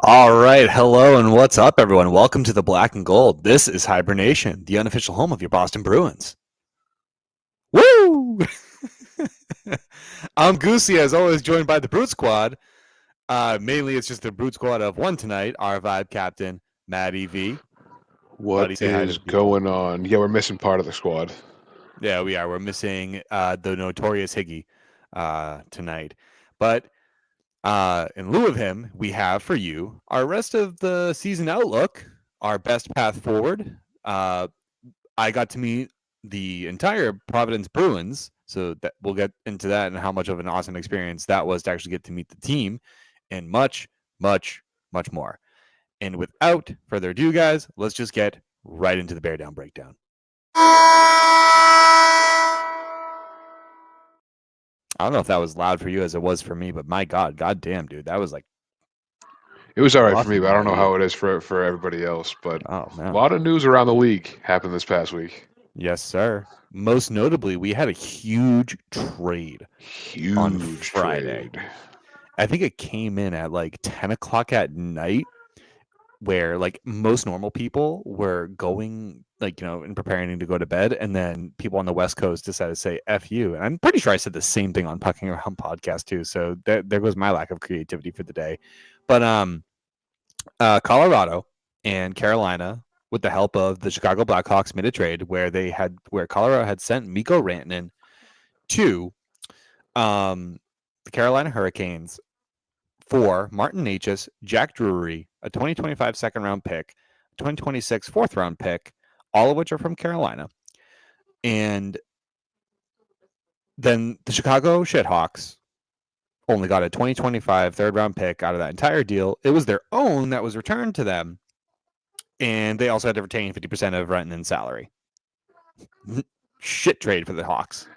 All right, hello and what's up, everyone? Welcome to the Black and Gold. This is HiBruiNation, the unofficial home of your Boston Bruins. Woo! I'm Goosey, as always, joined by the Brute Squad. Mainly, it's just the Brute Squad of one tonight. Our vibe captain, Matty V. What Buddy, say hi to is the people. going on? Yeah, we're missing part of the squad. Yeah, we are. We're missing the notorious Higgy tonight, but in lieu of him, we have for you our rest of the season outlook, our best path forward. I got to meet the entire Providence Bruins, so that we'll get into that and how much of an awesome experience that was to actually get to meet the team, and much, much, much more. And without further ado, guys, let's just get right into the Bear Down breakdown. I don't know if that was loud for you as it was for me, but my God, goddamn, dude, that was like It was all right for rough me, in but I my don't know how ear. it is for everybody else. But Oh a man. lot of news around the league happened this past week. Yes, sir. Most notably, we had a huge trade on Huge Friday. trade. I think it came in at like 10 o'clock at night, where like most normal people were going, like, and preparing to go to bed. And then people on the West Coast decided to say F you. And I'm pretty sure I said the same thing on Pucking Around podcast too. So there goes my lack of creativity for the day. But Colorado and Carolina, with the help of the Chicago Blackhawks, made a trade where Colorado had sent Mikko Rantanen to the Carolina Hurricanes for Martin Necas, Jack Drury, a 2025 second round pick, 2026 fourth round pick, all of which are from Carolina. And then the Chicago Shithawks only got a 2025 third round pick out of that entire deal. It was their own that was returned to them. And they also had to retain 50% of Renton's salary. Shit trade for the Hawks.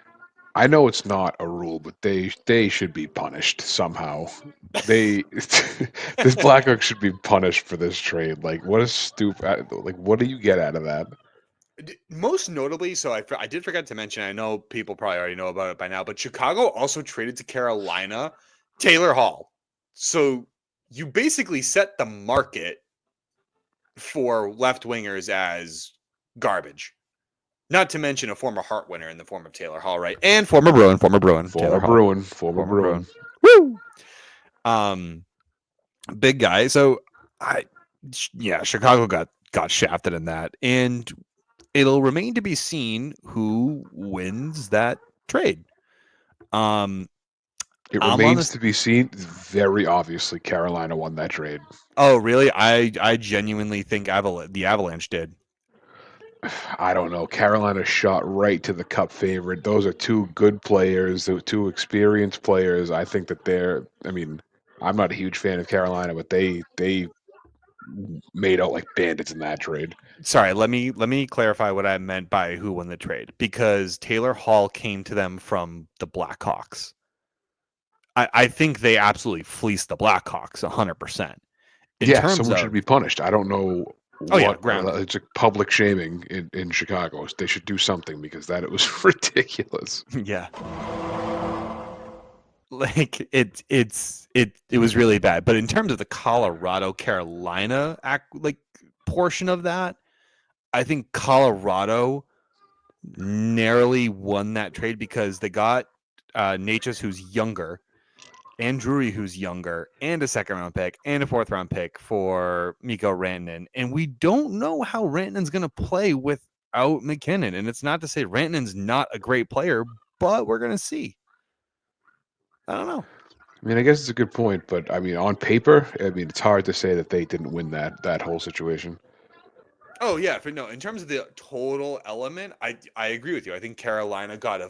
I know it's not a rule, but they should be punished somehow. They this Blackhawks should be punished for this trade. Like, what a stupid. Like, what do you get out of that? Most notably, so I did forget to mention, I know people probably already know about it by now, but Chicago also traded to Carolina Taylor Hall. So you basically set the market for left wingers as garbage. Not to mention a former Hart winner in the form of Taylor Hall, right? And former Bruin, Taylor Hall, Former former Bruin. Bruin. Woo! Um, big guy. So Chicago got shafted in that, and it'll remain to be seen who wins that trade. It I'm on remains this. to be seen. Very obviously, Carolina won that trade. Oh, really? I genuinely think the Avalanche did. I don't know. Carolina shot right to the cup favorite. Those are two good players, two experienced players. I think that they're. I mean, I'm not a huge fan of Carolina, but they made out like bandits in that trade. Sorry, let me clarify what I meant by who won the trade, because Taylor Hall came to them from the Blackhawks. I think they absolutely fleeced the Blackhawks 100%. In Yeah, terms someone should of, be punished. I don't know oh yeah, what. grounded. It's a public shaming in Chicago. They should do something because that it was ridiculous. Yeah. Like it was really bad. But in terms of the Colorado Carolina portion of that, I think Colorado narrowly won that trade because they got Natchez, who's younger, and Drury, who's younger, and a second round pick and a fourth round pick for Mikko Rantanen. And we don't know how Rantanen's going to play without McKinnon. And it's not to say Rantanen's not a great player, but we're going to see. I don't know. I mean, I guess it's a good point, but I mean, on paper, I mean, it's hard to say that they didn't win that whole situation. Oh yeah, no. In terms of the total element, I agree with you. I think Carolina got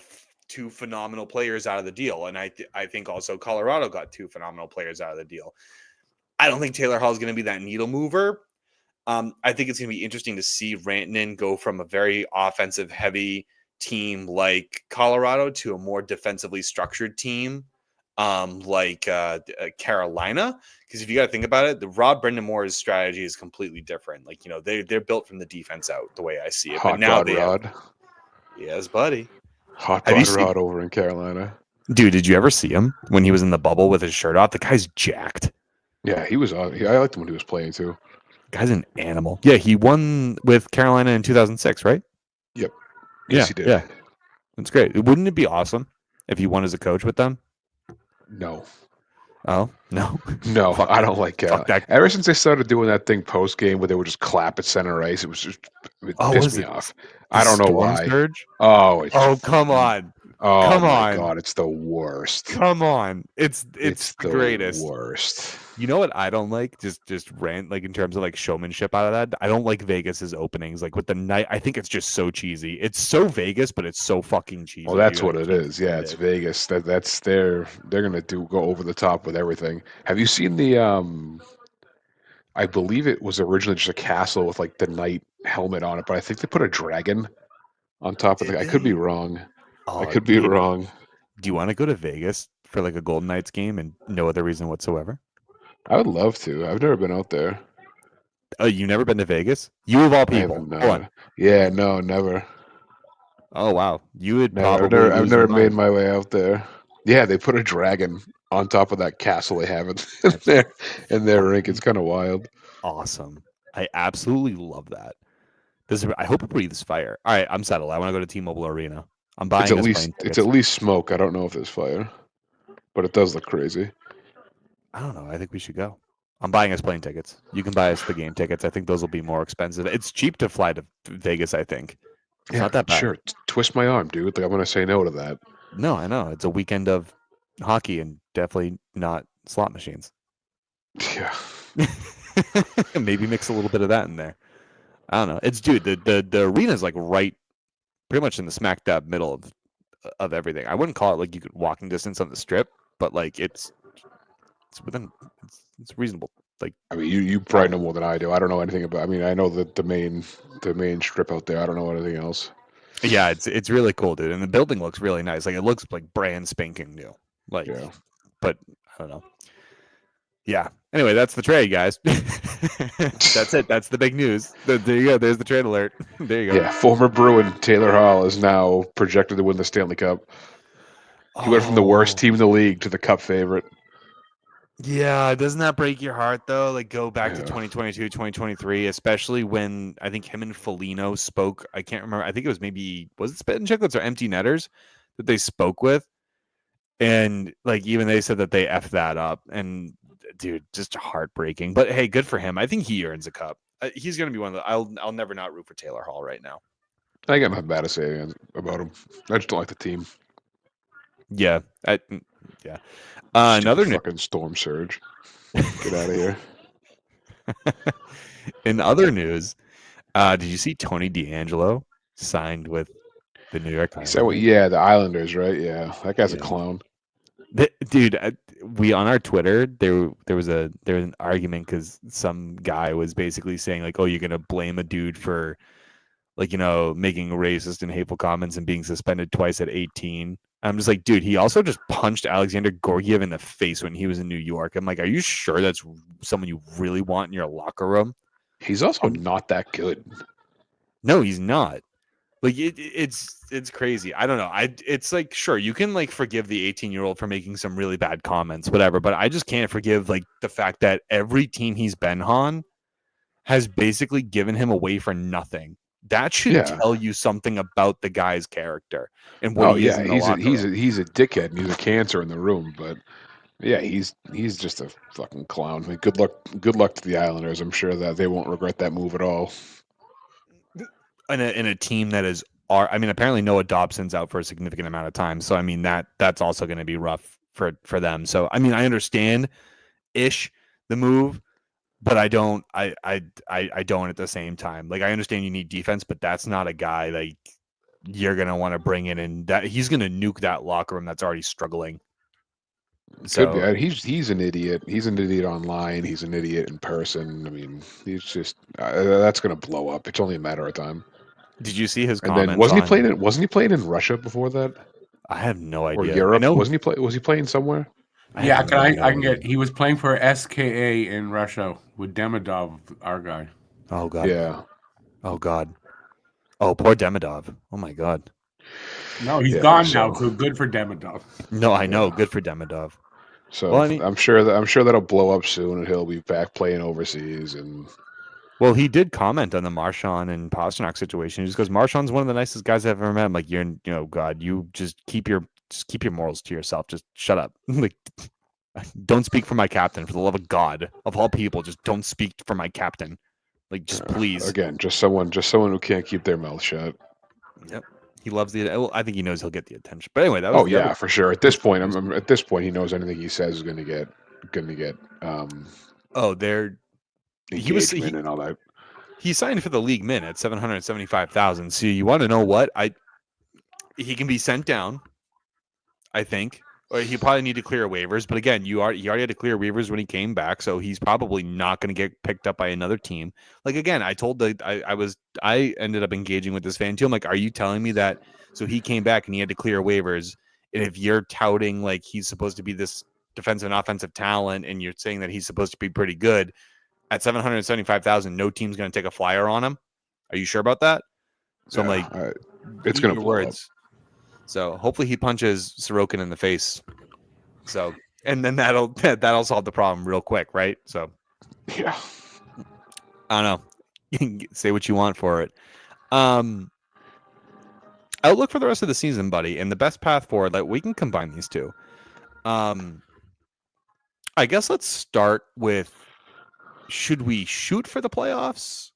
two phenomenal players out of the deal, and I think also Colorado got two phenomenal players out of the deal. I don't think Taylor Hall is going to be that needle mover. I think it's going to be interesting to see Rantanen go from a very offensive heavy team like Colorado to a more defensively structured team like Carolina. Because if you got to think about it, the Rob Brendan Moore's strategy is completely different. Like, they're built from the defense out the way I see it. But Hot now Rod they have, Rod. yes, buddy. Hot Have you Rod seen, Rod over in Carolina. dude, did you ever see him when he was in the bubble with his shirt off? The guy's jacked. Yeah, he was. I liked him when he was playing too. Guy's an animal. Yeah, he won with Carolina in 2006, right? Yep. Yes, Yeah, he did. yeah. That's great. Wouldn't it be awesome if he won as a coach with them? No, Oh no, no, fuck I that, don't like fuck Carolina. that. Ever since they started doing that thing post game where they would just clap at center ice, it Oh, what pissed is me it? off. The I don't know storm why. surge? Oh, it's Oh, just. come on, Oh come my on, god, it's the worst. come on. It's It's the the greatest. worst. You know what I don't like? Just rant like in terms of like showmanship out of that. I don't like Vegas's openings. Like with the night, I think it's just so cheesy. It's so Vegas, but it's so fucking Well, cheesy. that's Dude, I what it can't is. Yeah, stand it's it. Vegas. That's they're gonna go over the top with everything. Have you seen the I believe it was originally just a castle with like the knight helmet on it, but I think they put a dragon on top of Did the. I could be they? wrong. I Oh, could be dude, wrong. do you want to go to Vegas for like a Golden Knights game and no other reason whatsoever? I would love to. I've never been out there. Oh, you never been to Vegas? You of all I people. haven't. Hold on. Yeah, no, never, Oh wow, you would never. probably I've lose your never made mind. my way out there. Yeah, they put a dragon on top of that castle they have in That's their rink. It's fucking kind of wild. awesome. I absolutely love that. I hope it breathes fire. All right, I'm settled. I want to go to T-Mobile Arena. I'm buying us plane It's at tickets. least smoke. I don't know if there's fire, but it does look crazy. I don't know. I think we should go. I'm buying us plane tickets. You can buy us the game tickets. I think those will be more expensive. It's cheap to fly to Vegas, I think. It's Yeah, not that bad. sure. Twist my arm, dude. Like I'm gonna say no to that. No, I know. It's a weekend of hockey and definitely not slot machines. Yeah. Maybe mix a little bit of that in there. I don't know. It's dude, the arena is like right pretty much in the smack dab middle of everything. I wouldn't call it like you could walking distance on the strip, but like it's within it's reasonable. Like I mean, you probably know travel. more than I do. I don't know anything about. I mean, I know the main strip out there. I don't know anything else. Yeah, it's really cool, dude. And the building looks really nice. Like it looks like brand spanking new. Like, Yeah. but I don't know. Yeah. Anyway, that's the trade, guys. That's it. That's the big news. There you go. There's the trade alert. There you go. Yeah. Former Bruin Taylor Hall is now projected to win the Stanley Cup. He went from the worst Oh, team in the league to the Cup favorite. yeah. Doesn't that break your heart though? Like go back to Yeah. 2022, 2023, especially when I think him and Foligno spoke. I can't remember. I think it was maybe was it Spit and Chicklets or Empty Netters that they spoke with. And like even they said that they effed that up. And dude, just heartbreaking. But hey, good for him. I think he earns a cup. He's gonna be one of the. I'll never not root for Taylor Hall right now. I got nothing bad to say about him. I just don't like the team. Yeah, yeah. Stupid Another news. fucking storm surge. Get out of here. In other news, did you see Tony D'Angelo signed with the New York Is that what? Islanders? Yeah, the Islanders, right? Yeah, that guy's a Yeah, clown. dude. We on our Twitter there was an argument because some guy was basically saying like, oh, you're gonna blame a dude for like making racist and hateful comments and being suspended twice at 18. I'm just like, dude, he also just punched Alexander Gorgiev in the face when he was in New York. I'm like, are you sure that's someone you really want in your locker room? He's also not that good. No, he's not. Like it's crazy. I don't know. It's like sure you can like forgive the 18-year-old for making some really bad comments, whatever. But I just can't forgive like the fact that every team he's been on has basically given him away for nothing. That should Yeah. tell you something about the guy's character and what Oh he is yeah, in the locker room. he's a dickhead and he's a cancer in the room. But yeah, he's just a fucking clown. I mean, good luck to the Islanders. I'm sure that they won't regret that move at all. In a team that is I mean, apparently Noah Dobson's out for a significant amount of time. So I mean that's also going to be rough for them. So I mean, I understand ish the move, but I don't at the same time. Like I understand you need defense, but that's not a guy like you're gonna want to bring in and that he's gonna nuke that locker room that's already struggling. Could be. So He's an idiot. He's an idiot online. He's an idiot in person. I mean, he's just that's gonna blow up. It's only a matter of time. did you see his And then comments on wasn't he playing in Russia before that I have no or idea. I Europe? know Was he playing somewhere? I have Yeah, I no can idea. get. He was playing for SKA in Russia with Demidov, our guy. Oh god. Yeah, Oh god. Oh poor Demidov. Oh my god. No, he's yeah. gone now, So so good for Demidov. No, I know. yeah, Good for Demidov. So Well, I mean, I'm sure that'll blow up soon, and he'll be back playing overseas. And well, he did comment on the Marchand and Pasternak situation. He just goes, "Marchand's one of the nicest guys I've ever met." I'm like, God, you just keep your morals to yourself. Just shut up. Like, don't speak for my captain. For the love of God, of all people, just don't speak for my captain. Like, just please. again, just someone who can't keep their mouth shut. Yep. He loves the. Well, I think he knows he'll get the attention. But anyway, that Oh was yeah, for sure. At this point, news. at this point, he knows anything he says is going to get Oh, engagement and all that. he signed for the league min at 775,000. So you want to know what he can be sent down. I think. Or he probably need to clear waivers, but again, he already had to clear waivers when he came back, so he's probably not going to get picked up by another team. Like again, I ended up engaging with this fan too. I'm like, are you telling me that? So he came back and he had to clear waivers, and if you're touting like he's supposed to be this defensive and offensive talent, and you're saying that he's supposed to be pretty good at 775,000, no team's going to take a flyer on him. Are you sure about that? So I'm like, it's eat going to your blow words. So hopefully he punches Sorokin in the face. So and then that'll solve the problem real quick, right? So up. Yeah. I don't know. You can say what you want for it. Outlook for the rest of the season, buddy, and the best path forward. Like we can combine these two. I guess let's start with: should we shoot for the playoffs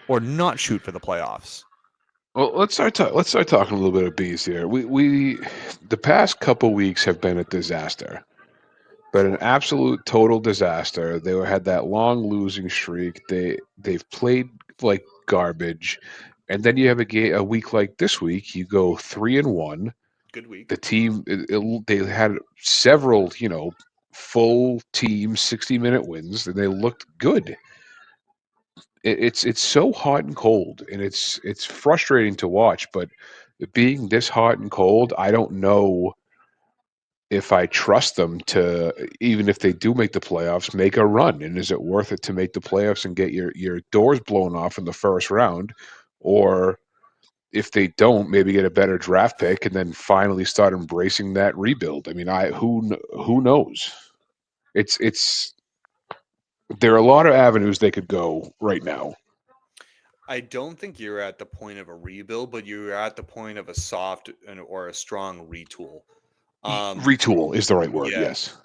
or not shoot for the playoffs? Well, let's start talking a little bit of bees here. We the past couple weeks have been a disaster, but an absolute total disaster. They had that long losing streak. They've played like garbage, and then you have a week like this week. You go 3-1. Good week. The team they had several full team 60-minute wins, and they looked good. It's so hot and cold, and it's frustrating to watch. But being this hot and cold, I don't know if I trust them to, even if they do make the playoffs, make a run. And is it worth it to make the playoffs and get your doors blown off in the first round, or if they don't, maybe get a better draft pick and then finally start embracing that rebuild? I mean, who knows? It's there are a lot of avenues they could go right now. I don't think you're at the point of a rebuild, but you're at the point of a soft or a strong retool. Retool is the right word. Yeah. Yes.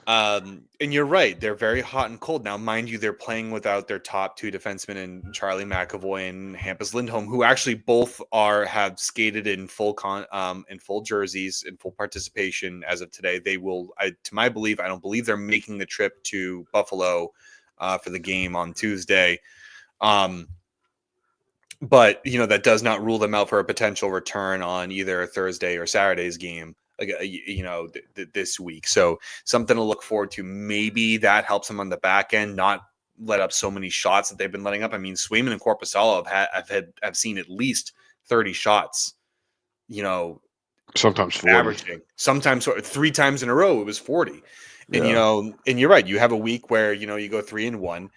And you're right. They're very hot and cold now. Mind you, they're playing without their top two defensemen and Charlie McAvoy and Hampus Lindholm, who actually both have skated in full jerseys in full participation as of today. They will, to my belief, I don't believe they're making the trip to Buffalo for the game on Tuesday. But that does not rule them out for a potential return on either Thursday or Saturday's game. This week. So something to look forward to. Maybe that helps them on the back end, not let up so many shots that they've been letting up. I mean, Swayman and Korpisalo have seen at least 30 shots. Sometimes 40. Averaging. Sometimes 3 times in a row it was 40. And Yeah. and you're right. You have a week where you go 3-1.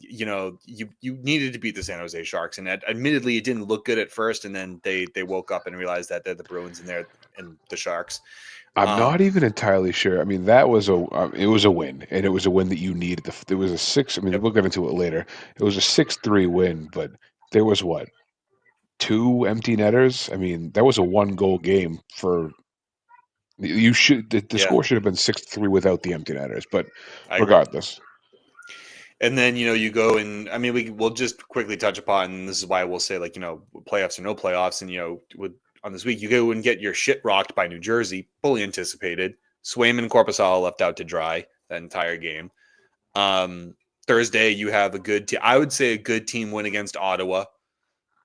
You needed to beat the San Jose Sharks, and admittedly, it didn't look good at first, and then they woke up and realized that they're the Bruins and the Sharks. I'm not even entirely sure. I mean, that was it was a win, and it was a win that you needed. It was a 6. I mean, we'll get into it later. It was a 6-3 win, but there was 2 empty netters. I mean, that was a 1-goal game for. The score should have been 6-3 without the empty netters, but regardless. And then you go and I mean we'll just quickly touch upon, and this is why we'll say playoffs or no playoffs, and on this week you go and get your shit rocked by New Jersey, fully anticipated. Swayman and Korpisalo left out to dry that entire game. Thursday you have a good I would say a good team win against Ottawa.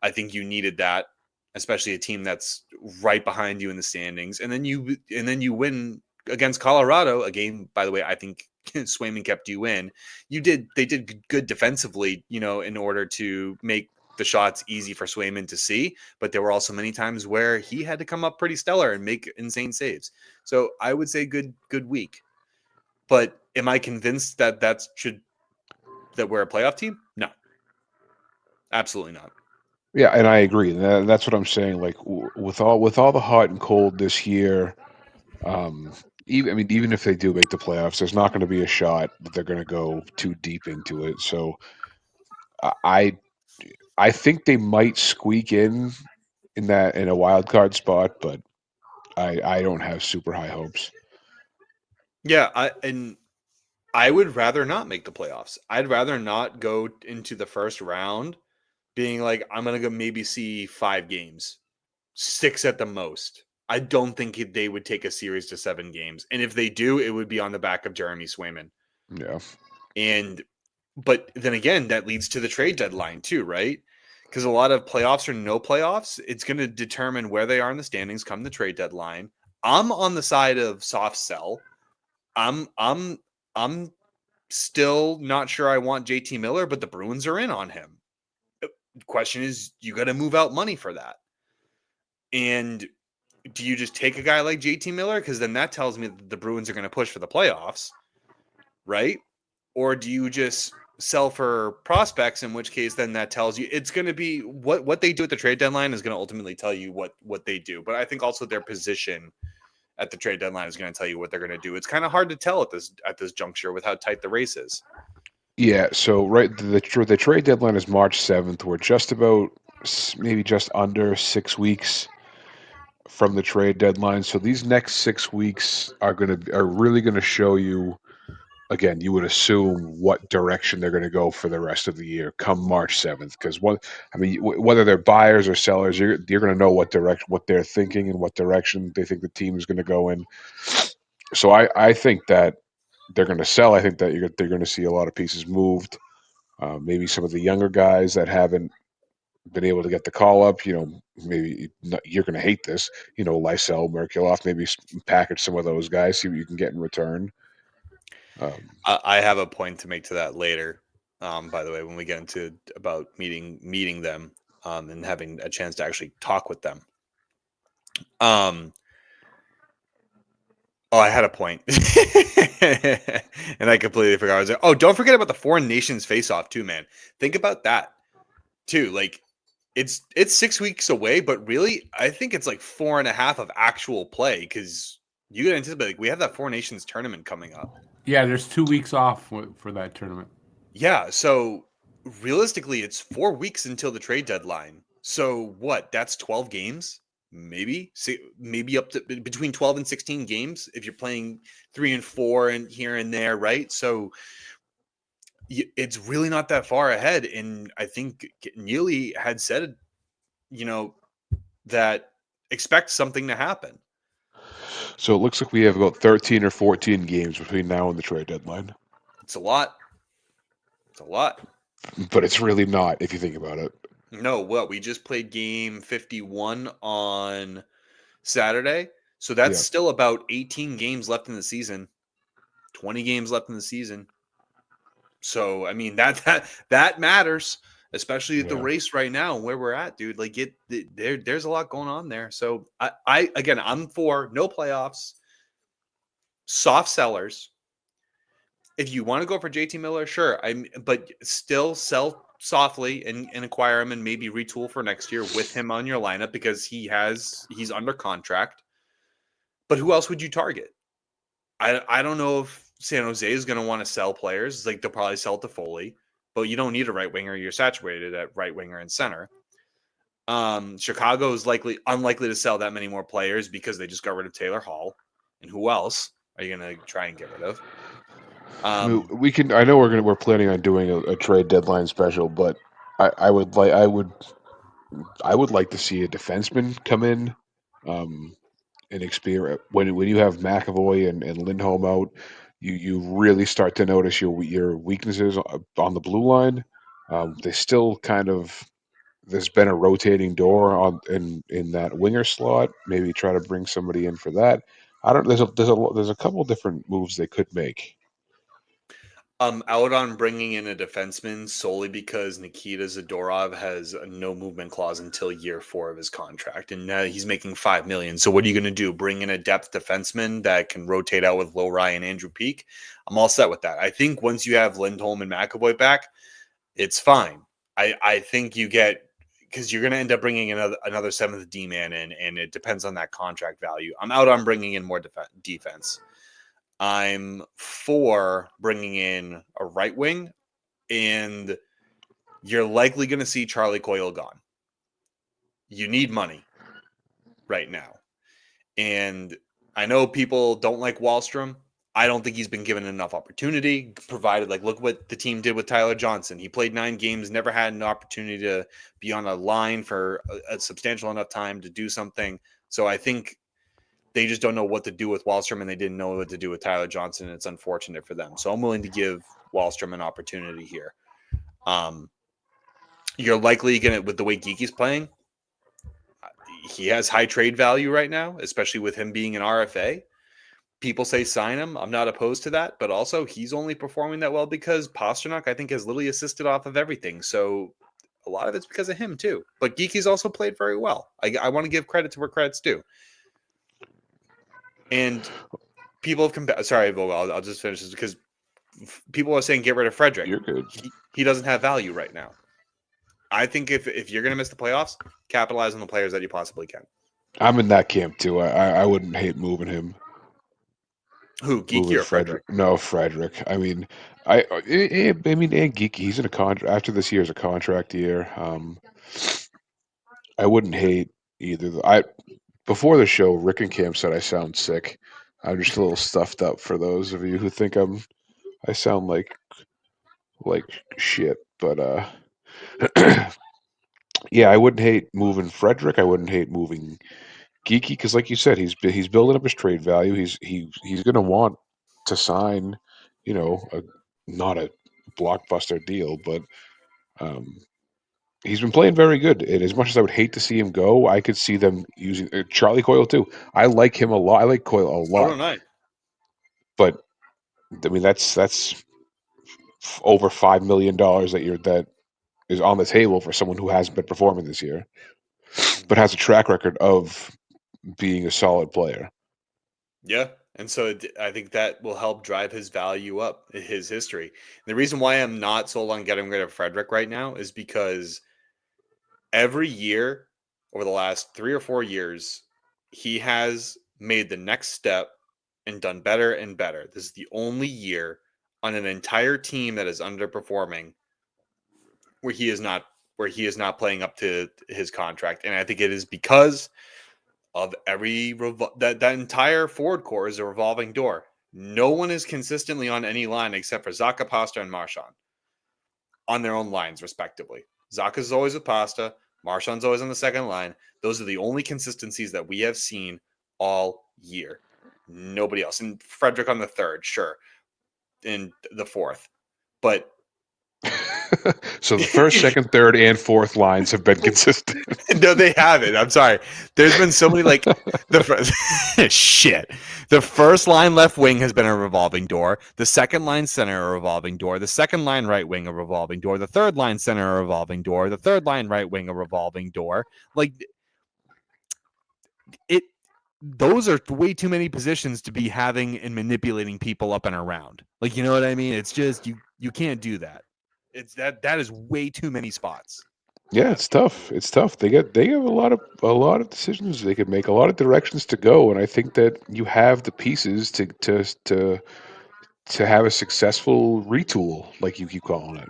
I think you needed that, especially a team that's right behind you in the standings. And then you win against Colorado, a game, by the way, I think Swayman kept you in. They did good defensively, in order to make the shots easy for Swayman to see, but there were also many times where he had to come up pretty stellar and make insane saves. So I would say good week. But am I convinced that we're a playoff team? No. Absolutely not. Yeah, and I agree. That's what I'm saying. Like with all the hot and cold this year, even if they do make the playoffs, there's not going to be a shot that they're going to go too deep into it. So I I think they might squeak in a wild card spot, but I don't have super high hopes. Yeah, I would rather not make the playoffs. I'd rather not go into the first round being like, I'm gonna go maybe see 5 games, 6 at the most. I don't think they would take a series to 7 games, and if they do, it would be on the back of Jeremy Swayman. Yeah. And but then again, that leads to the trade deadline too, right? Because a lot of playoffs or no playoffs, it's going to determine where they are in the standings come the trade deadline. I'm on the side of soft sell. I'm still not sure I want JT Miller, but the Bruins are in on him. The question is, you got to move out money for that. And do you just take a guy like JT Miller? Because then that tells me that the Bruins are going to push for the playoffs, right? Or do you just sell for prospects, in which case then that tells you it's going to be what they do at the trade deadline is going to ultimately tell you what they do. But I think also their position at the trade deadline is going to tell you what they're going to do. It's kind of hard to tell at this juncture with how tight the race is. Yeah, so the trade deadline is March 7th. We're just about maybe just under 6 weeks from the trade deadline. So these next 6 weeks are really gonna show you, again, you would assume what direction they're gonna go for the rest of the year come March 7th. Because whether they're buyers or sellers, you're gonna know what they're thinking and what direction they think the team is gonna go in. So I think that they're gonna sell. I think that they're gonna see a lot of pieces moved. Maybe some of the younger guys that haven't been able to get the call up, maybe you're going to hate this, Lysell, Merkulov, maybe package some of those guys, see what you can get in return. I have a point to make to that later. By the way, when we get into about meeting them and having a chance to actually talk with them. Oh, I had a point. And I completely forgot. I was like, oh, don't forget about the foreign nations face off too, man. Think about that too. Like it's 6 weeks away, but really, I think it's like 4.5 of actual play because you can anticipate like we have that Four Nations tournament coming up. Yeah, there's 2 weeks off for that tournament. Yeah, so realistically, it's 4 weeks until the trade deadline. So what? That's 12 games, maybe. Maybe up to between 12 and 16 games if you're playing 3 and 4 and here and there, right? So it's really not that far ahead. And I think Neely had said, you know, that expect something to happen. So it looks like we have about 13 or 14 games between now and the trade deadline. It's a lot. It's a lot. But it's really not if you think about it. No, well, we just played game 51 on Saturday. So that's Yeah. still about 18 games left in the season, 20 games left in the season. So I mean that matters, especially at the Yeah. race right now where we're at, dude. Like there's a lot going on there. So I again I'm for no playoffs, soft sellers. If you want to go for JT Miller, sure. But still sell softly and acquire him and maybe retool for next year with him on your lineup because he's under contract. But who else would you target? I don't know if San Jose is going to want to sell players. Like they'll probably sell to Foley, but you don't need a right winger. You're saturated at right winger and center. Chicago is unlikely to sell that many more players because they just got rid of Taylor Hall. And who else are you going to try and get rid of? I mean, we can. I know we're planning on doing a trade deadline special, but I would like to see a defenseman come in. And experience when you have McAvoy and Lindholm out, you really start to notice your weaknesses on the blue line. They still kind of there's been a rotating door in that winger slot. Maybe try to bring somebody in for that. I don't. There's a couple different moves they could make. I'm out on bringing in a defenseman solely because Nikita Zadorov has a no movement clause until year 4 of his contract, and now he's making $5 million. So what are you going to do? Bring in a depth defenseman that can rotate out with Low Ryan and Andrew Peak? I'm all set with that. I think once you have Lindholm and McAvoy back, it's fine. I think you get because you're going to end up bringing another 7th D man in, and it depends on that contract value. I'm out on bringing in more defense. I'm for bringing in a right wing, and you're likely going to see Charlie Coyle gone. You need money right now. And I know people don't like Wahlstrom. I don't think he's been given enough opportunity, provided, like, look what the team did with Tyler Johnson. He played 9 games, never had an opportunity to be on a line for a substantial enough time to do something. So I think they just don't know what to do with Wahlstrom, and they didn't know what to do with Tyler Johnson. And it's unfortunate for them. So I'm willing to give Wahlstrom an opportunity here. You're likely going to, with the way Geeky's playing, he has high trade value right now, especially with him being an RFA. People say sign him. I'm not opposed to that, but also he's only performing that well because Pasternak, I think, has literally assisted off of everything. So a lot of it's because of him too. But Geeky's also played very well. I want to give credit to where credit's due. And people have compared. Sorry, Vogel. I'll just finish this because people are saying get rid of Frederick. You're good. He doesn't have value right now. I think if you're going to miss the playoffs, capitalize on the players that you possibly can. I'm in that camp too. I wouldn't hate moving him. Who, Geeky or Frederick? No, Frederick. I mean, and Geeky. He's in a contract after this year's a contract year. I wouldn't hate either. Before the show, Rick and Cam said I sound sick. I'm just a little stuffed up for those of you who think I sound like shit. But yeah, I wouldn't hate moving Frederick. I wouldn't hate moving Geeky because, like you said, he's building up his trade value. He's going to want to sign, not a blockbuster deal, but he's been playing very good. And as much as I would hate to see him go, I could see them using Charlie Coyle too. I like him a lot. I like Coyle a So lot. don't I. But I mean, that's over $5 million that is on the table for someone who hasn't been performing this year, but has a track record of being a solid player. Yeah. And so I think that will help drive his value up, his history. The reason why I'm not sold on getting rid of Frederick right now is because every year over the last 3 or 4 years, he has made the next step and done better and better. This is the only year on an entire team that is underperforming where he is not playing up to his contract. And I think it is because of that entire forward core is a revolving door. No one is consistently on any line except for Zaka, Pasta, and Marchand on their own lines, respectively. Zaka's always with Pasta. Marchand's always on the second line. Those are the only consistencies that we have seen all year. Nobody else. And Frederick on the third, sure. And the fourth. But So the first, second, third, and fourth lines have been consistent. no, they haven't. I'm sorry. There's been so many the first shit. The first line left wing has been a revolving door. The second line center a revolving door. The second line right wing a revolving door. The third line center a revolving door. The third line right wing a revolving door. Those are way too many positions to be having and manipulating people up and around. You know what I mean? It's just you can't do that. It's that is way too many spots. Yeah, it's tough. It's tough. They have a lot of decisions they could make, a lot of directions to go, and I think that you have the pieces to have a successful retool, like you keep calling it.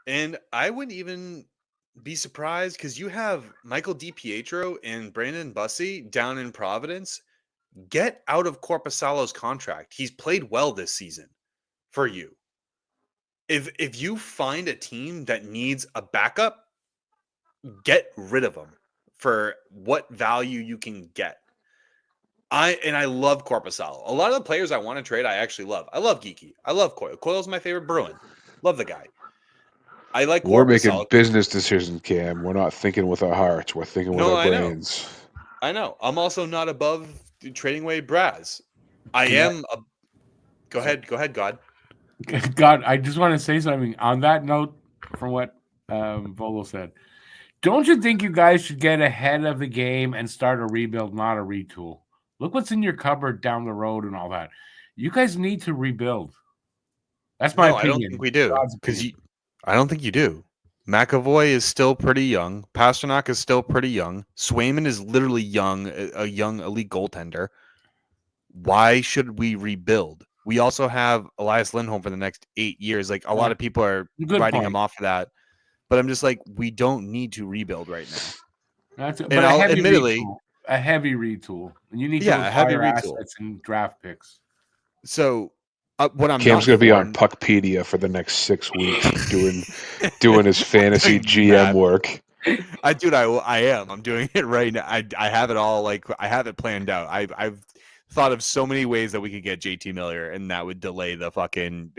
And I wouldn't even be surprised because you have Michael DiPietro and Brandon Bussey down in Providence. Get out of Korpisalo's contract. He's played well this season for you. If you find a team that needs a backup, get rid of them for what value you can get. I love Korpisalo. A lot of the players I want to trade, I actually love. I love Geeky. I love Coyle. Coyle's my favorite Bruin. Love the guy. I like We're making Korpisalo. business decisions, Cam. We're not thinking with our hearts. We're thinking with our brains. I know. I'm also not above trading away Braz. Go ahead, God. God, I just want to say something on that note from what Vogel said. Don't you think you guys should get ahead of the game and start a rebuild, not a retool? Look what's in your cupboard down the road and all that. You guys need to rebuild. That's my opinion. I don't think we do. I don't think you do. McAvoy is still pretty young. Pasternak is still pretty young. Swayman is literally young, a young elite goaltender. Why should we rebuild? We also have Elias Lindholm for the next 8 years. Like a lot of people are Good writing point. him off for that, but I'm just like, we don't need to rebuild right now. But a heavy admittedly, retool. A heavy retool. And you need to a heavy acquire retool. assets and draft picks. So what I'm Cam's not going to be for, on Puckpedia for the next 6 weeks doing his fantasy GM work. I am. I'm doing it right now. I have it all, like, I have it planned out. I've thought of so many ways that we could get JT Miller, and that would delay the fucking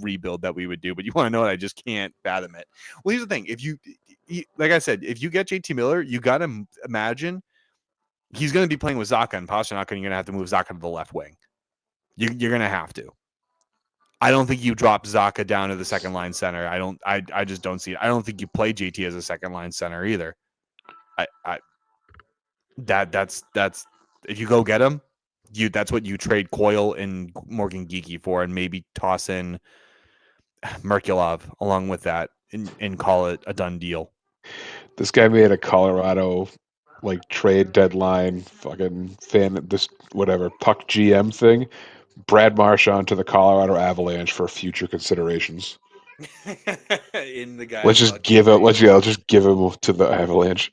rebuild that we would do. But you want to know what? I just can't fathom it. Well, here's the thing: if you like I said, if you get JT Miller, you got to imagine he's going to be playing with Zacha and Pasternak, and you're going to have to move Zacha to the left wing. You're going to have to. I don't think you drop Zacha down to the second line center. I just don't see it. I don't think you play JT as a second line center either. That's if you go get him, that's what you trade Coyle and Morgan Geekie for, and maybe toss in Merkulov along with that and call it a done deal. This guy made a Colorado trade deadline fucking puck GM thing. Brad Marchand to the Colorado Avalanche for future considerations. In the guy's Let's just give him to the Avalanche.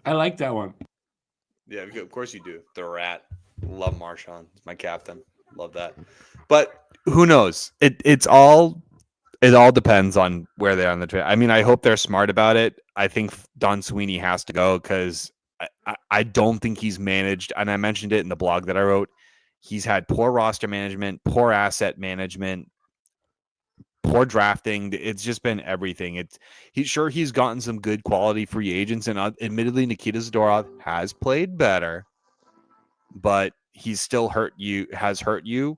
I like that one. Yeah, of course you do. The rat. Love Marchand. He's my captain. Love that. But who knows? It all depends on where they are on the trade. I mean, I hope they're smart about it. I think Don Sweeney has to go because I don't think he's managed, and I mentioned it in the blog that I wrote. He's had poor roster management, poor asset management, poor drafting. It's just been everything. He's gotten some good quality free agents, and admittedly, Nikita Zadorov has played better, but he's still hurt you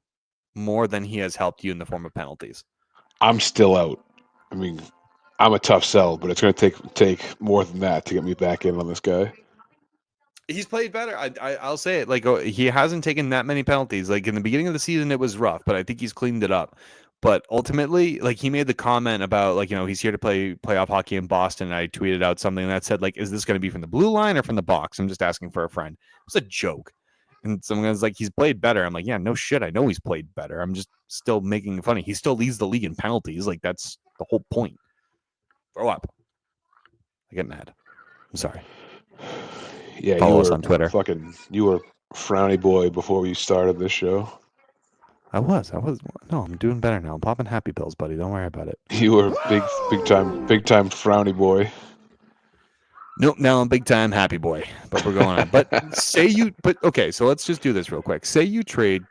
more than he has helped you in the form of penalties. I'm still out. I mean, I'm a tough sell, but it's going to take more than that to get me back in on this guy. He's played better. I'll say it. Like, he hasn't taken that many penalties. Like in the beginning of the season, it was rough, but I think he's cleaned it up. But ultimately, like, he made the comment about, like, he's here to play playoff hockey in Boston. And I tweeted out something that said, like, is this going to be from the blue line or from the box? I'm just asking for a friend. It was a joke. And someone was like, he's played better. I'm like, yeah, no shit. I know he's played better. I'm just still making funny. He still leads the league in penalties. Like, that's the whole point. Grow up. I get mad. I'm sorry. Yeah, Follow us on Twitter. You were frowny boy before we started this show. I was. No, I'm doing better now. I'm popping happy pills, buddy. Don't worry about it. You were big time frowny boy. Nope. Now I'm big time happy boy. But we're going on. But okay. So let's just do this real quick. Say you trade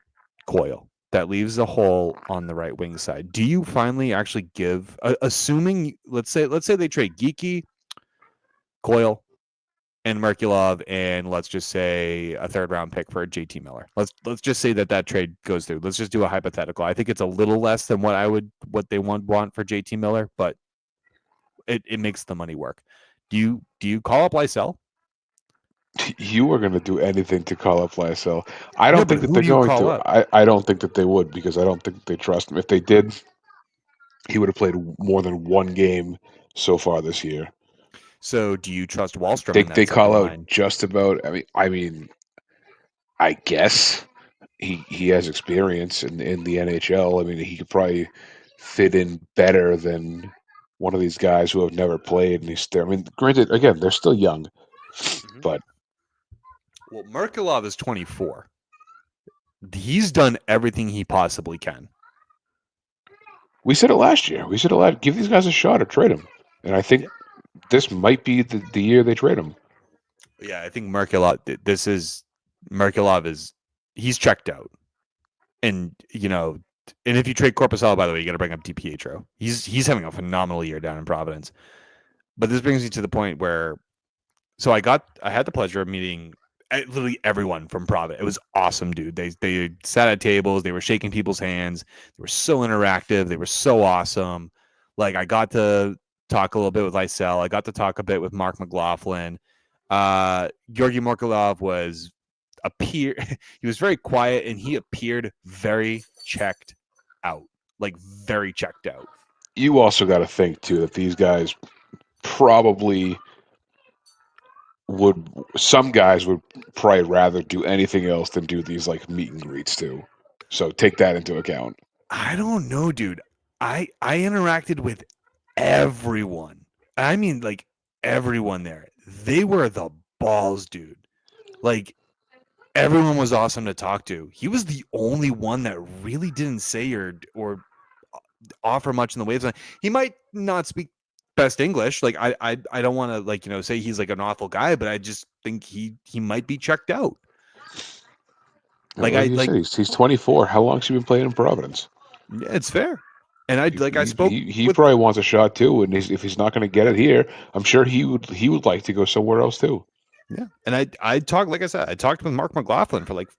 Coyle. That leaves a hole on the right wing side. Do you finally actually give? Assuming, let's say they trade Geekie, Coyle, and Merkulov, and let's just say a third round pick for JT Miller. Let's just say that trade goes through. Let's just do a hypothetical. I think it's a little less than what they want for JT Miller, but it makes the money work. Do you call up Lysell? You were going to do anything to call up Lysell. I don't think that they're going to. I don't think that they would, because I don't think that they trust him. If they did, he would have played more than one game so far this year. So do you trust Wallstrom? They call out just about. I mean, I guess he has experience in the NHL. I mean, he could probably fit in better than one of these guys who have never played. And he's there. I mean, granted, again, they're still young, but Merkulov is 24. He's done everything he possibly can. We said it last year. Give these guys a shot or trade them. And I think this might be the year they trade him. Yeah, I think Merkulov he's checked out. And, and if you trade Korpisalo, by the way, you got to bring up DiPietro. He's having a phenomenal year down in Providence. But this brings me to the point where, so I had the pleasure of meeting literally everyone from Providence. It was awesome, dude. They sat at tables. They were shaking people's hands. They were so interactive. They were so awesome. Like, I got to talk a little bit with Lysell. I got to talk a bit with Mark McLaughlin. Georgi Morkulov he was very quiet, and he appeared very checked out. Like, very checked out. You also got to think too that these guys probably some guys would probably rather do anything else than do these like meet and greets too. So take that into account. I don't know, dude. I interacted with everyone. I mean, like everyone there. They were the balls, dude. Like everyone was awesome to talk to. He was the only one that really didn't say or offer much in the waves. He might not speak best English. Like I don't want to like say he's like an awful guy, but I just think he might be checked out. Like Like you said, he's 24. How long's he been playing in Providence? Yeah, it's fair. And I spoke He with probably wants a shot too. And if he's not going to get it here, I'm sure he would like to go somewhere else too. Yeah, and I talked, like I said, I talked with Mark McLaughlin for like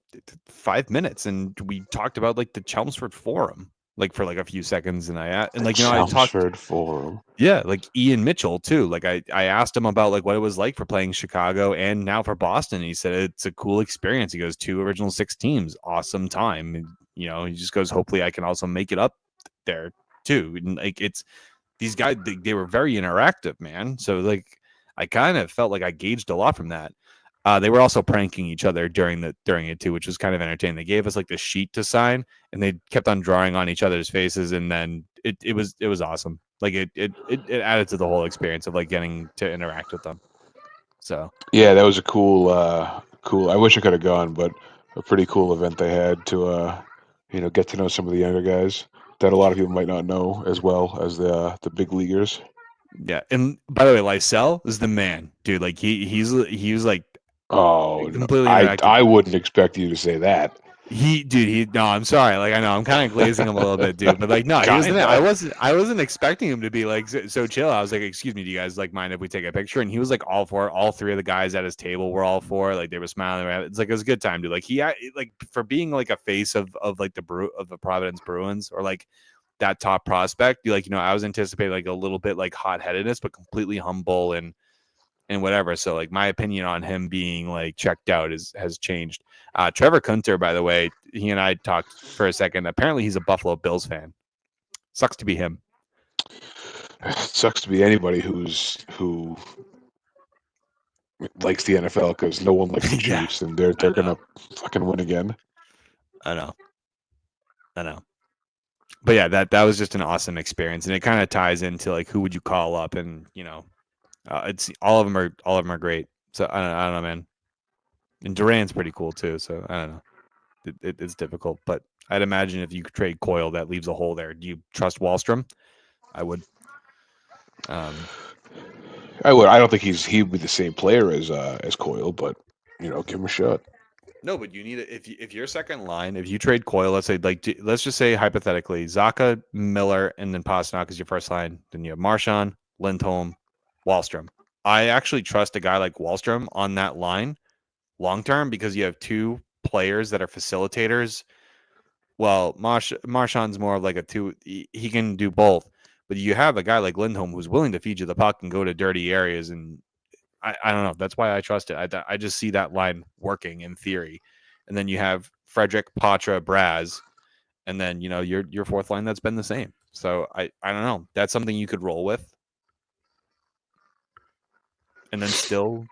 5 minutes, and we talked about like the Chelmsford Forum, like for like a few seconds, and I like I talked, Chelmsford Forum. yeah, like Ian Mitchell too. Like I asked him about like what it was like for playing Chicago and now for Boston. And he said it's a cool experience. He goes 2 original 6 teams, awesome time. And, he just goes, hopefully I can also make it up there too. And like it's these guys, they were very interactive, man. So like I kind of felt like I gauged a lot from that. They were also pranking each other during it too, which was kind of entertaining. They gave us like the sheet to sign, and they kept on drawing on each other's faces, and then it was awesome. Like it added to the whole experience of like getting to interact with them. So yeah, that was a cool. I wish I could have gone, but a pretty cool event they had to get to know some of the younger guys that a lot of people might not know as well as the big leaguers. yeah, and by the way, Lysell is the man, dude. Like he was like Oh, completely no, interactive. I wouldn't expect you to say that. No, I'm sorry. Like, I know I'm kind of glazing him a little bit, dude. But like, no, he was the man. I wasn't expecting him to be like so chill. I was like, excuse me, do you guys like mind if we take a picture? And he was like all for it. All 3 of the guys at his table were all for it. Like they were smiling. It's like it was a good time, dude. Like like for being like a face of like the Providence Bruins or like that top prospect. Like, I was anticipating like a little bit like hot headedness, but completely humble and whatever. So like my opinion on him being like checked out has changed. Trevor Kunter, by the way, he and I talked for a second. Apparently he's a Buffalo Bills fan. Sucks to be him. It sucks to be anybody who likes the NFL because no one likes the Yeah, Chiefs, and they're gonna fucking win again. I know. But yeah, that was just an awesome experience, and it kind of ties into like who would you call up, and it's all of them are great. So I don't know, man. And Durant's pretty cool too. So I don't know. It's difficult, but I'd imagine if you could trade Coyle, that leaves a hole there. Do you trust Wallstrom? I would. I would. I don't think he'd be the same player as Coyle, but give him a shot. No, but you need it if your second line, if you trade Coyle, let's say let's just say hypothetically, Zaka, Miller, and then Pasternak is your first line. Then you have Marchand, Lindholm, Wallstrom. I actually trust a guy like Wallstrom on that line long term because you have 2 players that are facilitators. Well, Marchand's more of like a 2. He can do both, but you have a guy like Lindholm who's willing to feed you the puck and go to dirty areas and I don't know. That's why I trust it. I just see that line working in theory. And then you have Frederick, Patra, Braz, and then your fourth line that's been the same. So I don't know. That's something you could roll with. And then still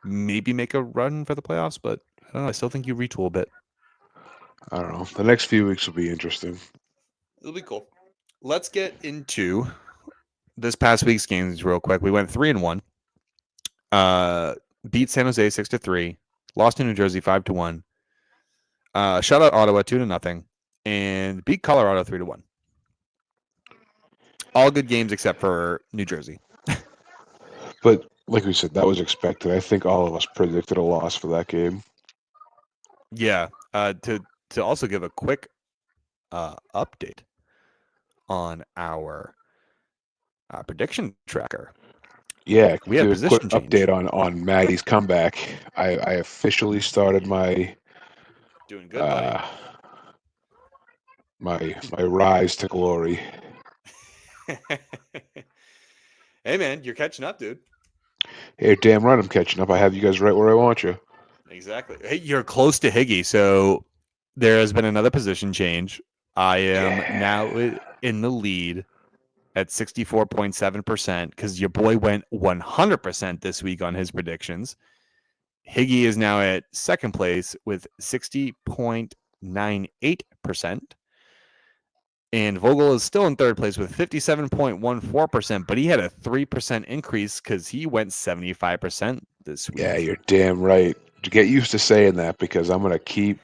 maybe make a run for the playoffs, but I don't know. I still think you retool a bit. I don't know. The next few weeks will be interesting. It'll be cool. Let's get into this past week's games real quick. We went 3-1. Beat San Jose 6-3, lost to New Jersey 5-1, shut out Ottawa 2-0, and beat Colorado 3-1. All good games except for New Jersey. But like we said, that was expected. I think all of us predicted a loss for that game. Yeah. To also give a quick update on our prediction tracker. Yeah, We had a do a quick position change. update on Maddie's comeback. I officially started my Doing good, buddy. my rise to glory. Hey man, you're catching up, dude. Hey, damn right I'm catching up. I have you guys right where I want you. Exactly. Hey, you're close to Higgy, so there has been another position change. I am now in the lead at 64.7% because your boy went 100% this week on his predictions. Higgy is now at second place with 60.98%. And Vogel is still in third place with 57.14%, but he had a 3% increase because he went 75% this week. Yeah, you're damn right. Get used to saying that because I'm gonna keep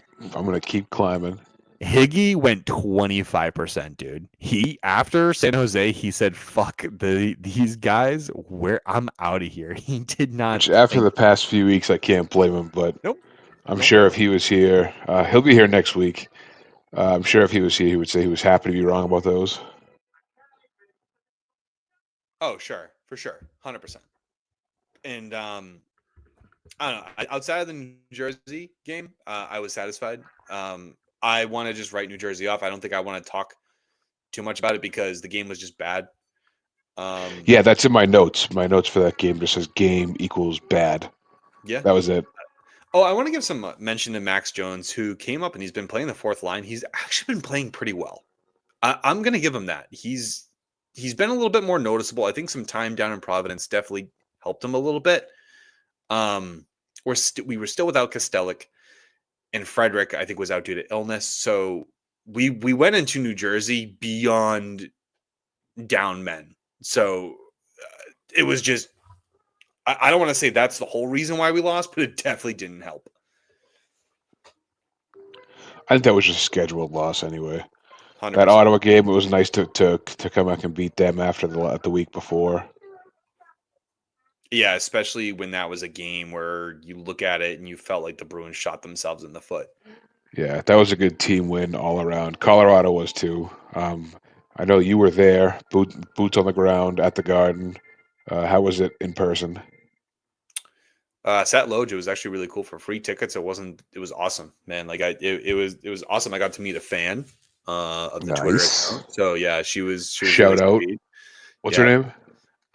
climbing. Higgy went 25%, dude. He after San Jose, he said, "Fuck these guys. Where I'm out of here." He did not. Which after the past few weeks, I can't blame him. But Nope. I'm Don't sure blame if he was here, he'll be here next week. I'm sure if he was here, he would say he was happy to be wrong about those. Oh, sure, for sure, 100%. And I don't know. Outside of the New Jersey game, I was satisfied. I want to just write New Jersey off. I don't think I want to talk too much about it because the game was just bad. Yeah, that's in my notes. My notes for that game just says game equals bad. Yeah. That was it. Oh, I want to give some mention to Max Jones, who came up and he's been playing the fourth line. He's actually been playing pretty well. I'm going to give him that. He's been a little bit more noticeable. I think some time down in Providence definitely helped him a little bit. We were still without Kostelic, and Frederick, I think, was out due to illness. So we went into New Jersey beyond down men. So it was just, I don't want to say that's the whole reason why we lost, but it definitely didn't help. I think that was just a scheduled loss anyway. 100%. That Ottawa game, it was nice to come back and beat them after the week before. Yeah, especially when that was a game where you look at it and you felt like the Bruins shot themselves in the foot. Yeah, that was a good team win all around. Colorado was too. I know you were there, boots on the ground at the Garden. How was it in person? Sat Loge, it was actually really cool for free tickets. It was awesome, man. Like it was awesome. I got to meet a fan of the Twitter Nice. account. So yeah, she was Shout really out. sweet. What's Yeah. her name?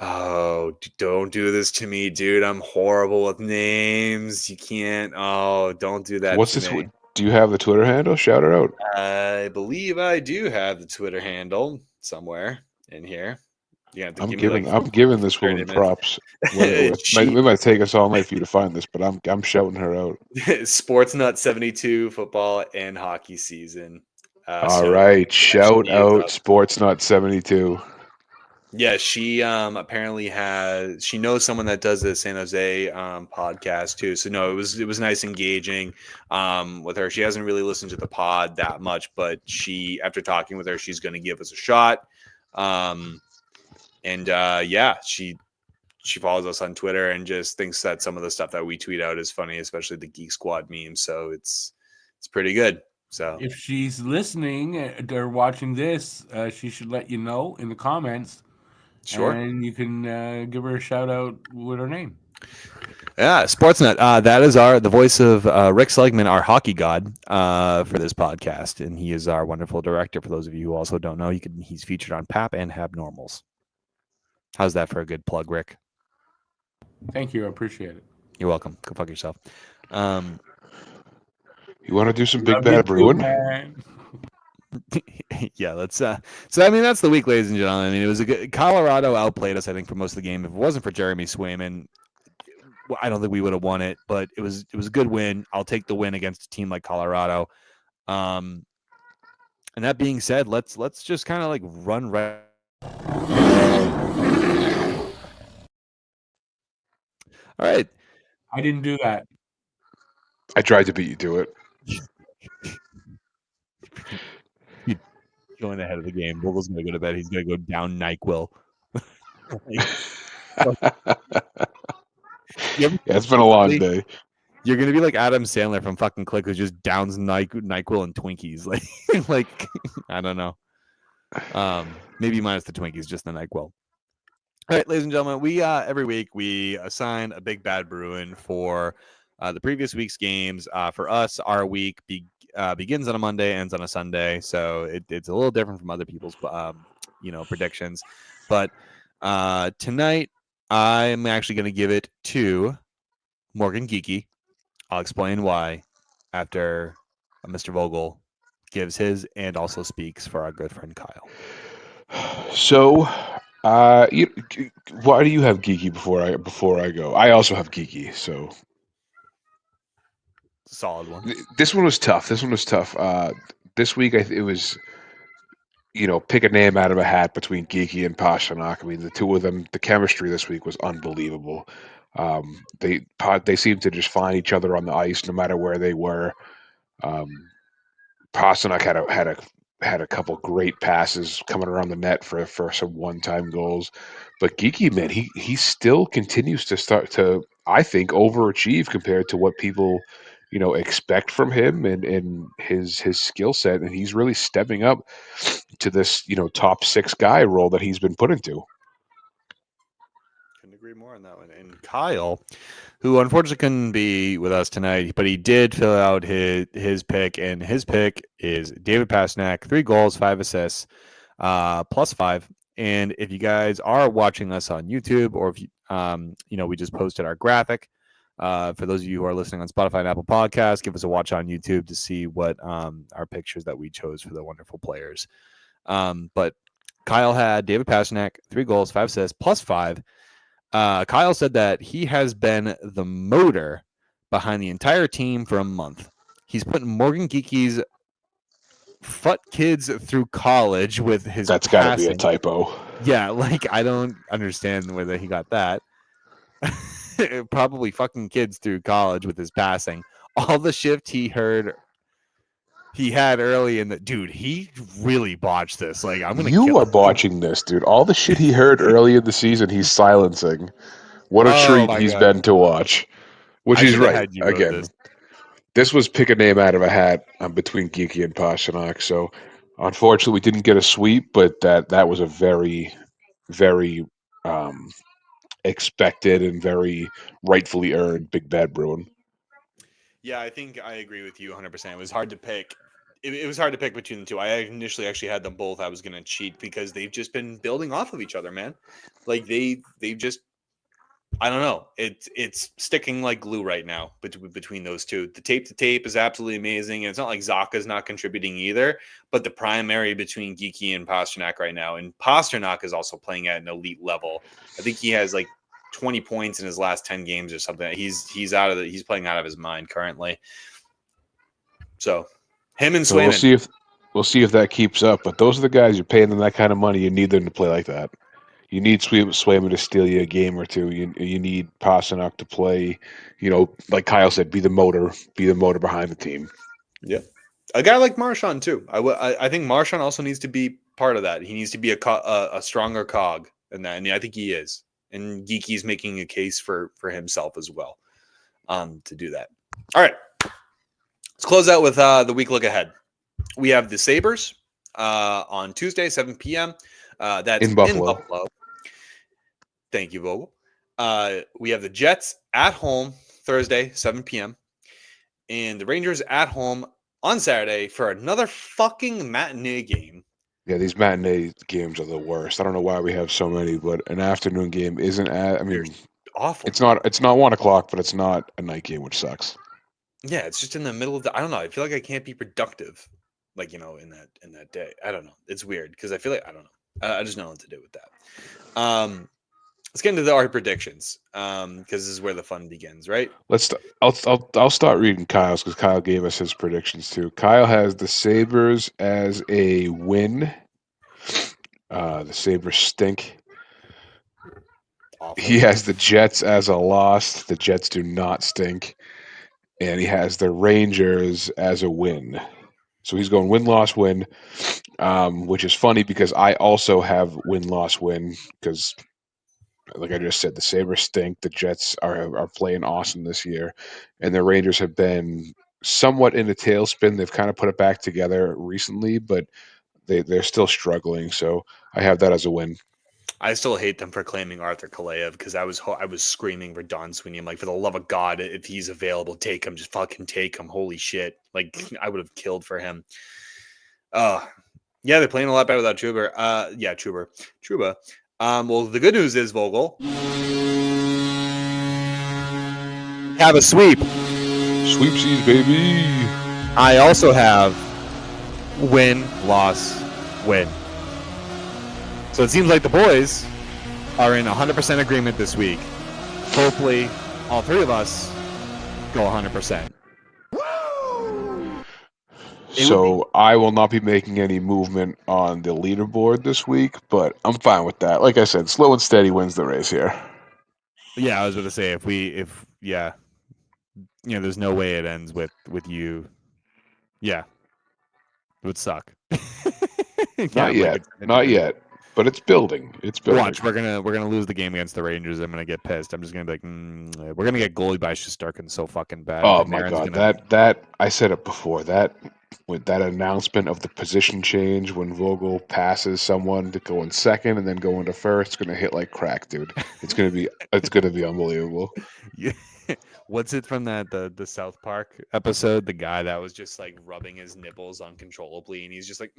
Oh, don't do this to me, dude. I'm horrible with names. You can't. Oh, don't do that What's to this? me. Do you have the Twitter handle? Shout her out. I believe I do have the Twitter handle somewhere in here. You have to give me like I'm giving this 30 woman minutes. props. It might take us all night for you to find this, but I'm shouting her out. Sportsnut 72 football and hockey season. All right, shout she is out up. Sportsnut 72. Yeah, she apparently she knows someone that does the San Jose podcast too. So no, it was nice engaging with her. She hasn't really listened to the pod that much, but after talking with her, she's going to give us a shot. Yeah, she follows us on Twitter and just thinks that some of the stuff that we tweet out is funny, especially the Geek Squad memes. So it's pretty good. So if she's listening or watching this, she should let you know in the comments. sure. And you can give her a shout out with her name. Yeah, Sportsnet. That is the voice of Rick Seligman, our hockey god, for this podcast, and he is our wonderful director. For those of you who also don't know, he's featured on PAP and Habnormals. How's that for a good plug, Rick? Thank you. I appreciate it. You're welcome. Go fuck yourself. You want to do some Big Love you Bad too, Bruin? man. Yeah, let's. So I mean, that's the week, ladies and gentlemen. I mean, it was a good. Colorado outplayed us, I think, for most of the game. If it wasn't for Jeremy Swayman, I don't think we would have won it. But it was a good win. I'll take the win against a team like Colorado. And that being said, let's just kind of like run right. All right. I didn't do that. I tried to beat you to it. Going ahead of the game. Vogel's going to go to bed. He's going to go down NyQuil. It's been a long day. You're going to be like Adam Sandler from fucking Click, who just downs NyQuil and Twinkies. Like I don't know. Maybe minus the Twinkies, just the NyQuil. All right, ladies and gentlemen, we every week we assign a Big Bad Bruin for the previous week's games. For us, our week begins on a Monday, ends on a Sunday, so it's a little different from other people's predictions. But tonight, I'm actually going to give it to Morgan Geeky. I'll explain why after Mr. Vogel gives his and also speaks for our good friend Kyle. So, why do you have Geeky before I go? I also have Geeky, so It's a solid one. This one was tough. This week, it was, pick a name out of a hat between Geeky and Pasternak. I mean, the two of them, the chemistry this week was unbelievable. They seemed to just find each other on the ice no matter where they were. Pasternak had a couple great passes coming around the net for some one-time goals, but Geeky, man, he still continues to start to, I think, overachieve compared to what people expect from him and his skill set, and he's really stepping up to this top 6 guy role that he's been put into. Couldn't agree more on that one. And Kyle, who unfortunately couldn't be with us tonight, but he did fill out his pick, and his pick is David Pasternak, 3 goals, 5 assists, +5. And if you guys are watching us on YouTube, or if you, we just posted our graphic. For those of you who are listening on Spotify and Apple Podcasts, give us a watch on YouTube to see what our pictures that we chose for the wonderful players. But Kyle had David Pasternak, 3 goals, 5 assists, +5. Kyle said that he has been the motor behind the entire team for a month. He's putting Morgan Geeky's foot kids through college with his That's got to be a typo. Yeah, I don't understand whether he got that. Probably fucking kids through college with his passing. All the shift he had early in the dude, he really botched this. I'm gonna. You are botching this, dude. All the shit he heard early in the season, he's silencing. What a treat he's been to watch. Which he's right. Again, this was pick a name out of a hat between Geeky and Pasternak. So, unfortunately, we didn't get a sweep, but that was a very, very expected and very rightfully earned Big Bad Bruin. Yeah, I think I agree with you 100%. It was hard to pick. It was hard to pick between the two. I initially actually had them both. I was going to cheat because they've just been building off of each other, man. They've just, I don't know. It's sticking like glue right now between those two. The tape to tape is absolutely amazing. And it's not like Zaka's not contributing either, but the primary between Geeky and Pasternak right now, and Pasternak is also playing at an elite level. I think he has 20 points in his last 10 games or something. He's playing out of his mind currently. So him and Swayman. We'll see if that keeps up. But those are the guys, you're paying them that kind of money. You need them to play like that. You need Swayman to steal you a game or two. You need Pasternak to play, like Kyle said, be the motor behind the team. Yeah. A guy like Marchand too. I think Marchand also needs to be part of that. He needs to be a stronger cog in that, and I think he is. And Geeky's making a case for himself as well to do that. All right. Let's close out with the week look ahead. We have the Sabres on Tuesday, 7 p.m. That's in Buffalo. Thank you, Vogel. We have the Jets at home Thursday, 7 p.m. And the Rangers at home on Saturday for another fucking matinee game. Yeah, these matinee games are the worst. I don't know why we have so many, but an afternoon game isn't. They're awful. It's not 1:00, but it's not a night game, which sucks. Yeah, it's just in the middle of the. I don't know. I feel like I can't be productive, in that day. I don't know. It's weird because I feel like I don't know. I just know what to do with that. Let's get into our predictions because this is where the fun begins, right? I'll start reading Kyle's because Kyle gave us his predictions too. Kyle has the Sabres as a win. The Sabres stink. Awful. He has the Jets as a loss. The Jets do not stink. And he has the Rangers as a win. So he's going win-loss win, which is funny because I also have win-loss win because, like I just said, the Sabres stink. The Jets are playing awesome this year. And the Rangers have been somewhat in a tailspin. They've kind of put it back together recently, but they're still struggling. So I have that as a win. I still hate them for claiming Arthur Kaleyev because I was screaming for Don Sweeney. I'm like, for the love of God, if he's available, take him. Just fucking take him. Holy shit. I would have killed for him. Yeah, they're playing a lot better without Trouba. Yeah, Trouba. Well, the good news is, Vogel, have a sweep. Sweepsies, baby. I also have win, loss, win. So it seems like the boys are in 100% agreement this week. Hopefully, all three of us go 100%. Woo! So I will not be making any movement on the leaderboard this week, but I'm fine with that. Like I said, slow and steady wins the race here. Yeah, I was going to say there's no way it ends with you. Yeah, it would suck. Not yet, not yet, but it's building. It's building. Watch, we're gonna lose the game against the Rangers. I'm gonna get pissed. I'm just gonna be like, we're gonna get goalie by Shesterkin so fucking bad. Oh my god, that I said it before. That with that announcement of the position change when Vogel passes someone to go in second and then go into first, it's gonna hit like crack, dude. It's gonna be unbelievable. Yeah. What's it from the South Park episode? The guy that was just like rubbing his nipples uncontrollably, and he's just like,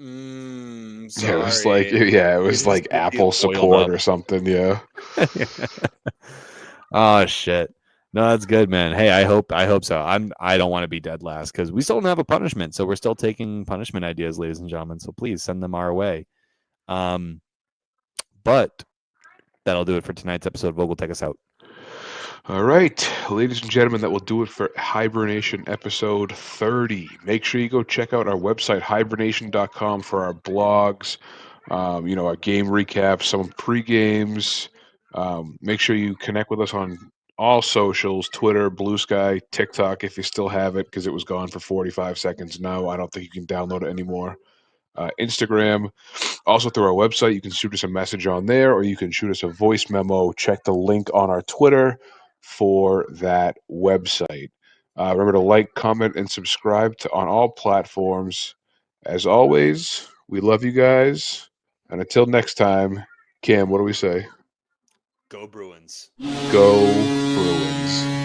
sorry. It was like Apple support or something. Yeah. Oh shit. No, that's good, man. Hey, I hope so. I don't want to be dead last because we still don't have a punishment, so we're still taking punishment ideas, ladies and gentlemen. So please send them our way. But that'll do it for tonight's episode. Vogel, take us out. All right, ladies and gentlemen, that will do it for HiBruiNation episode 30. Make sure you go check out our website, HiBruiNation.com, for our blogs, our game recaps, some pre-games. Make sure you connect with us on all socials, Twitter, Bluesky, TikTok, if you still have it, because it was gone for 45 seconds. No, I don't think you can download it anymore. Instagram. Also, through our website, you can shoot us a message on there, or you can shoot us a voice memo. Check the link on our Twitter for that website. Remember to like, comment, and subscribe on all platforms. As always, we love you guys. And until next time, Cam, what do we say? Go Bruins. Go Bruins.